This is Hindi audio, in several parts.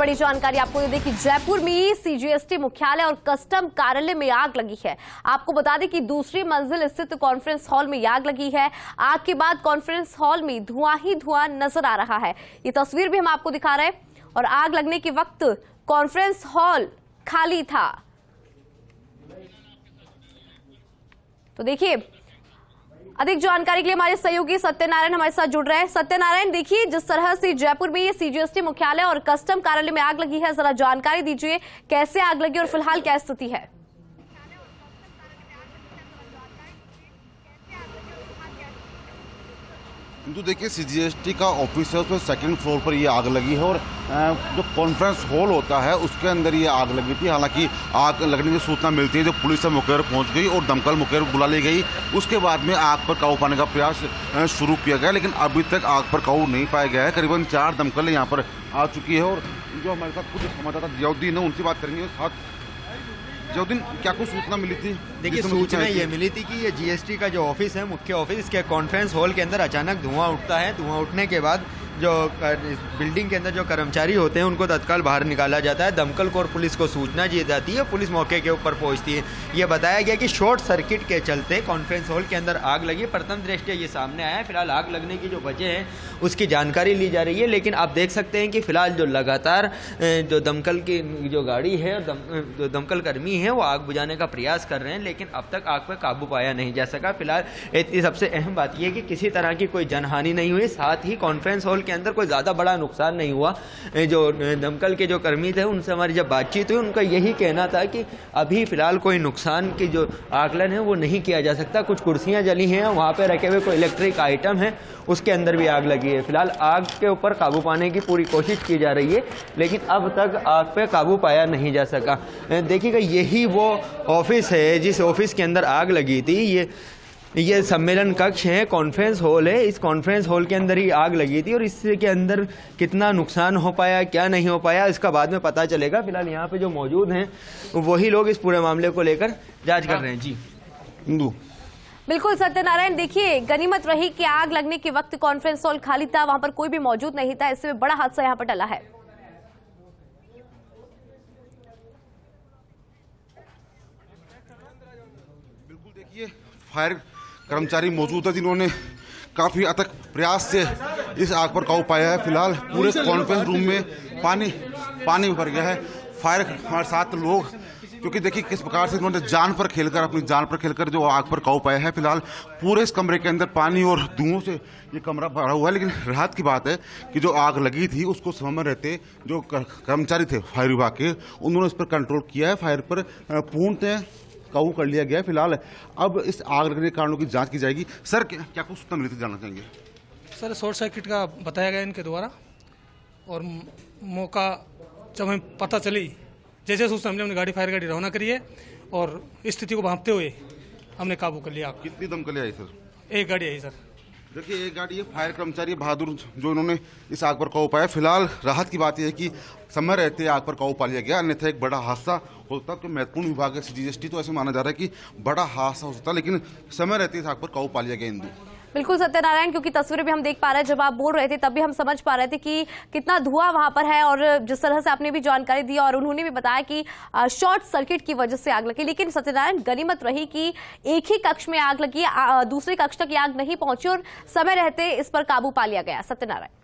बड़ी जानकारी आपको दे कि जयपुर में सीजीएसटी मुख्यालय और कस्टम कार्यालय में आग लगी है। आपको बता दें कि दूसरी मंजिल स्थित कॉन्फ्रेंस हॉल में आग लगी है। आग के बाद कॉन्फ्रेंस हॉल में धुआं ही धुआं नजर आ रहा है। ये तस्वीर भी हम आपको दिखा रहे हैं और आग लगने के वक्त कॉन्फ्रेंस हॉल खाली था। तो देखिए, अधिक जानकारी के लिए हमारे सहयोगी सत्यनारायण हमारे साथ जुड़ रहे हैं। सत्यनारायण, देखिए जिस तरह से जयपुर में ये सीजीएसटी मुख्यालय और कस्टम कार्यालय में आग लगी है, जरा जानकारी दीजिए कैसे आग लगी और फिलहाल क्या स्थिति है। तो देखिए, सीजीएसटी का ऑफिस है, उसमें सेकंड फ्लोर पर ये आग लगी है और जो कॉन्फ्रेंस हॉल होता है उसके अंदर ये आग लगी थी। हालांकि आग लगने की सूचना मिलती है, जो पुलिस मौके पर पहुंच गई और दमकल मौके पर बुला ली गई। उसके बाद में आग पर काबू पाने का प्रयास शुरू किया गया, लेकिन अभी तक आग पर काबू नहीं पाया गया है। करीबन 4 दमकल यहाँ पर आ चुकी है और जो हमारे साथ कुछ संवाददाता जियाउद्दीन है उनसे बात करेंगे। साथ जियाउद्दीन, क्या कुछ सूचना मिली थी? देखिए, सूचना ये मिली थी कि ये जीएसटी का जो ऑफिस है, मुख्य ऑफिस, इसके कॉन्फ्रेंस हॉल के अंदर अचानक धुआं उठता है। धुआं उठने के बाद जो बिल्डिंग के अंदर जो कर्मचारी होते हैं उनको तत्काल बाहर निकाला जाता है। दमकल को और पुलिस को सूचना दी जाती है, पुलिस मौके के ऊपर पहुंचती है। ये बताया गया कि शॉर्ट सर्किट के चलते कॉन्फ्रेंस हॉल के अंदर आग लगी। प्रथम दृष्टया ये सामने आया है। फिलहाल आग लगने की जो वजह है उसकी जानकारी ली जा रही है, लेकिन आप देख सकते हैं कि फिलहाल जो लगातार जो दमकल की जो गाड़ी है और जो दमकल कर्मी है वो आग बुझाने का प्रयास कर रहे हैं, लेकिन अब तक आग पर काबू पाया नहीं जा सका। फिलहाल सबसे अहम बात यह है कि किसी तरह की कोई जनहानि नहीं हुई, साथ ही कॉन्फ्रेंस हॉल के अंदर कोई ज़्यादा बड़ा नुकसान नहीं हुआ। जो दमकल के जो कर्मी थे उनसे हमारी जब बातचीत हुई, उनका यही कहना था कि अभी फिलहाल कोई नुकसान की जो आकलन है वो नहीं किया जा सकता। कुछ कुर्सियां जली हैं, वहाँ पे रखे हुए कोई इलेक्ट्रिक आइटम है उसके अंदर भी आग लगी है। फिलहाल आग के ऊपर काबू पाने की पूरी कोशिश की जा रही है, लेकिन अब तक आग पे काबू पाया नहीं जा सका। देखिएगा, यही वो ऑफिस है जिस ऑफिस के अंदर आग लगी थी। ये सम्मेलन कक्ष है, कॉन्फ्रेंस हॉल है। इस कॉन्फ्रेंस हॉल के अंदर ही आग लगी थी और इसके अंदर कितना नुकसान हो पाया, क्या नहीं हो पाया, इसका बाद में पता चलेगा। फिलहाल यहाँ पे जो मौजूद हैं वही लोग इस पूरे मामले को लेकर जांच कर रहे हैं। जी इंदु। बिल्कुल सत्यनारायण, देखिए गनीमत रही कि आग लगने के वक्त कॉन्फ्रेंस हॉल खाली था, वहां पर कोई भी मौजूद नहीं था। इससे बड़ा हादसा यहाँ पर टला है। बिल्कुल, देखिए फायर कर्मचारी मौजूद है जिन्होंने काफी अथक प्रयास से इस आग पर काबू पाया है। फिलहाल पूरे कॉन्फ्रेंस रूम में पानी भर गया है। फायर हमारे साथ लोग, क्योंकि देखिए किस प्रकार से इन्होंने अपनी जान पर खेलकर जो आग पर काबू पाया है। फिलहाल पूरे इस कमरे के अंदर पानी और धुओं से ये कमरा भरा हुआ है, लेकिन राहत की बात है कि जो आग लगी थी उसको समय में रहते जो कर्मचारी थे फायर विभाग के, उन्होंने इस पर कंट्रोल किया है। फायर पर पूर्णतः काबू कर लिया गया। फिलहाल अब इस आग लगने के कारणों की जांच की जाएगी। सर, क्या कुछ सूचना मिली थी, जानना चाहेंगे? सर, शॉर्ट सर्किट का बताया गया इनके द्वारा और मौका जब हमें पता चली, जैसे सूचना हमने गाड़ी फायर गाड़ी रवाना करी है और स्थिति को भांपते हुए हमने काबू कर लिया। कितनी दमकलें आई सर? एक गाड़ी आई सर। देखिए, एक गाड़ी है फायर कर्मचारी बहादुर जो इन्होंने इस आग पर काबू पाया। फिलहाल राहत की बात यह है कि समय रहते आग पर काबू पा लिया गया, अन्यथा एक बड़ा हादसा होता। तो महत्वपूर्ण विभाग है सीजीएसटी, तो ऐसे माना जा रहा है कि बड़ा हादसा हो सकता, लेकिन समय रहते इस आग पर काबू पा लिया गया। इंदु। बिल्कुल सत्यनारायण, क्योंकि तस्वीरें भी हम देख पा रहे हैं, जब आप बोल रहे थे तब भी हम समझ पा रहे थे कि कितना धुआं वहां पर है और जिस तरह से आपने भी जानकारी दी और उन्होंने भी बताया कि शॉर्ट सर्किट की वजह से आग लगी। लेकिन सत्यनारायण, गनीमत रही कि एक ही कक्ष में आग लगी, दूसरे कक्ष तक आग नहीं पहुंची और समय रहते इस पर काबू पा लिया गया। सत्यनारायण।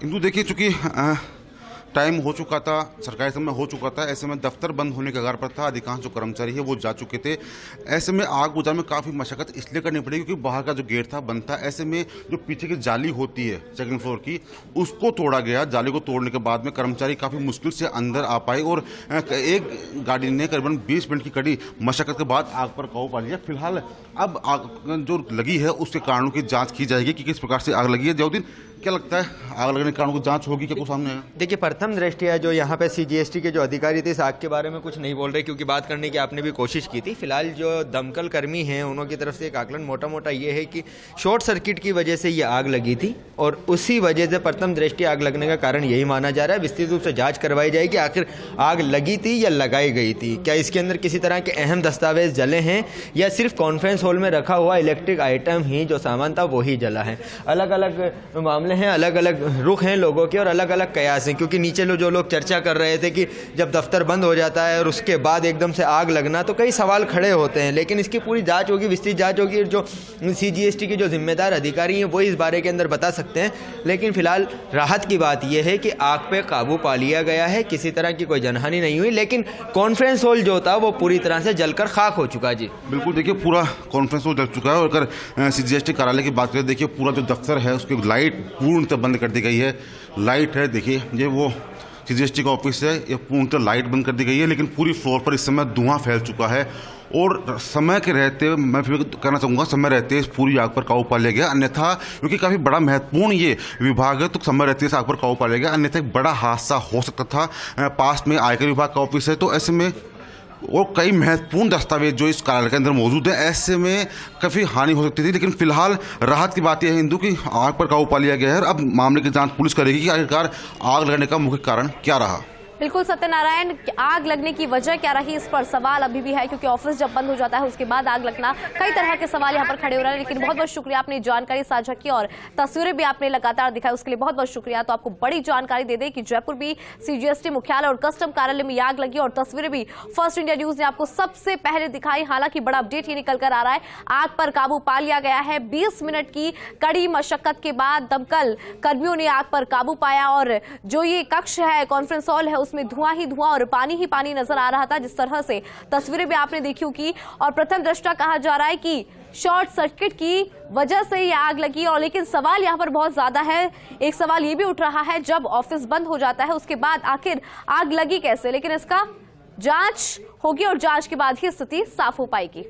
इंदु, देखिए चूंकि टाइम हो चुका था, सरकारी समय हो चुका था, ऐसे में दफ्तर बंद होने के कगार पर था। अधिकांश जो कर्मचारी है वो जा चुके थे। ऐसे में आग बुझाने में काफ़ी मशक्कत इसलिए करनी पड़ी क्योंकि बाहर का जो गेट था बंद था। ऐसे में जो पीछे की जाली होती है सेकंड फ्लोर की, उसको तोड़ा गया। जाली को तोड़ने के बाद में कर्मचारी काफ़ी मुश्किल से अंदर आ पाए और एक गाड़ी ने करीबन 20 मिनट की कड़ी मशक्कत के बाद आग पर काबू पा लिया। फिलहाल अब आग जो लगी है उसके कारणों की जाँच की जाएगी कि किस प्रकार से आग लगी है। जियाउद्दीन, क्या लगता है आग लगने के कारणों की जाँच होगी, क्या कुछ सामने आएगा? देखिए, प्रथम प्रथम दृष्टया जो यहाँ पे CGST के जो अधिकारी थे इस आग के बारे में कुछ नहीं बोल रहे, क्योंकि बात करने की आपने भी कोशिश की थी। फिलहाल जो दमकल कर्मी हैं उन्हों की तरफ से एक आकलन मोटा मोटा ये है कि शॉर्ट सर्किट की वजह से ये आग लगी थी और उसी वजह से प्रथम दृष्टया आग लगने का कारण यही माना जा रहा है। विस्तृत रूप से जाँच करवाई जाएगी आखिर आग लगी थी या लगाई गई थी, क्या इसके अंदर किसी तरह के अहम दस्तावेज जले हैं या सिर्फ कॉन्फ्रेंस हॉल में रखा हुआ इलेक्ट्रिक आइटम ही जो सामान था वही जला है। अलग अलग मामले हैं, अलग अलग रुख हैं लोगों के और अलग अलग कयास हैं, क्योंकि नीचे जो लोग चर्चा कर रहे थे कि जब दफ्तर बंद हो जाता है और उसके बाद एकदम से आग लगना, तो कई सवाल खड़े होते हैं। लेकिन इसकी पूरी जांच होगी, विस्तृत जांच होगी और जो CGST के जो जिम्मेदार अधिकारी हैं वो इस बारे के अंदर बता सकते हैं। लेकिन फिलहाल राहत की बात यह है कि आग पे काबू पा लिया गया है, किसी तरह की कोई जनहानि नहीं हुई, लेकिन कॉन्फ्रेंस हॉल जो था वो पूरी तरह से जलकर खाक हो चुका। जी बिल्कुल, देखिए पूरा कॉन्फ्रेंस हॉल जल चुका है। और अगर CGST कार्यालय की बात करें, देखिए पूरा जो दफ्तर है उसकी लाइट पूर्णतः बंद कर दी गई है। लाइट है, देखिए ये वो CGST का ऑफिस है, ये पूर्णतः लाइट बंद कर दी गई है, लेकिन पूरी फ्लोर पर इस समय धुआं फैल चुका है। और समय के रहते मैं फिर कहना चाहूँगा, समय रहते इस पूरी आग पर काबू पा लिया गया। अन्यथा क्योंकि काफ़ी बड़ा महत्वपूर्ण ये विभाग है, तो समय रहते इस आग पर काबू पा लिया गया, अन्यथा एक बड़ा हादसा हो सकता था। पास में आयकर विभाग का ऑफिस है, तो ऐसे में और कई महत्वपूर्ण दस्तावेज जो इस कार्यालय के अंदर मौजूद है, ऐसे में काफ़ी हानि हो सकती थी। लेकिन फिलहाल राहत की बात यह है हिंदू की आग पर काबू पा लिया गया है। अब मामले की जांच पुलिस करेगी कि आखिरकार आग लगने का मुख्य कारण क्या रहा। बिल्कुल सत्यनारायण, आग लगने की वजह क्या रही इस पर सवाल अभी भी है, क्योंकि ऑफिस जब बंद हो जाता है उसके बाद आग लगना, कई तरह के सवाल यहाँ पर खड़े हो रहे हैं। लेकिन बहुत बहुत शुक्रिया, आपने जानकारी साझा की और तस्वीरें भी आपने लगातार दिखाई, उसके लिए बहुत बहुत शुक्रिया। तो आपको बड़ी जानकारी दे दें कि जयपुर भी CGST मुख्यालय और कस्टम कार्यालय में आग लगी और तस्वीरें भी फर्स्ट इंडिया न्यूज ने आपको सबसे पहले दिखाई। हालांकि बड़ा अपडेट ये निकल कर आ रहा है, आग पर काबू पा लिया गया है। 20 मिनट की कड़ी मशक्कत के बाद दमकल कर्मियों ने आग पर काबू पाया और जो ये कक्ष है, कॉन्फ्रेंस हॉल है, उसमें धुआं ही धुआं और पानी ही पानी नजर आ रहा था। जिस तरह से तस्वीरें भी आपने देखी होगी और प्रथम दृष्टया कहा जा रहा है कि शॉर्ट सर्किट की वजह से ये आग लगी। और लेकिन सवाल यहाँ पर बहुत ज्यादा है। एक सवाल ये भी उठ रहा है, जब ऑफिस बंद हो जाता है उसके बाद आखिर आग लगी कैसे, लेकिन इसका जांच होगी और जांच के बाद ही स्थिति साफ हो पाएगी।